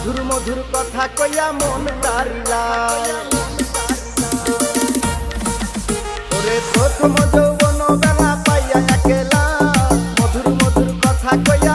মধুর মধুর কথা কইয়া মন তারিলা ওরে প্রথম যৌবন বেলা পাইয়া একেলা মধুর মধুর কথা কইয়া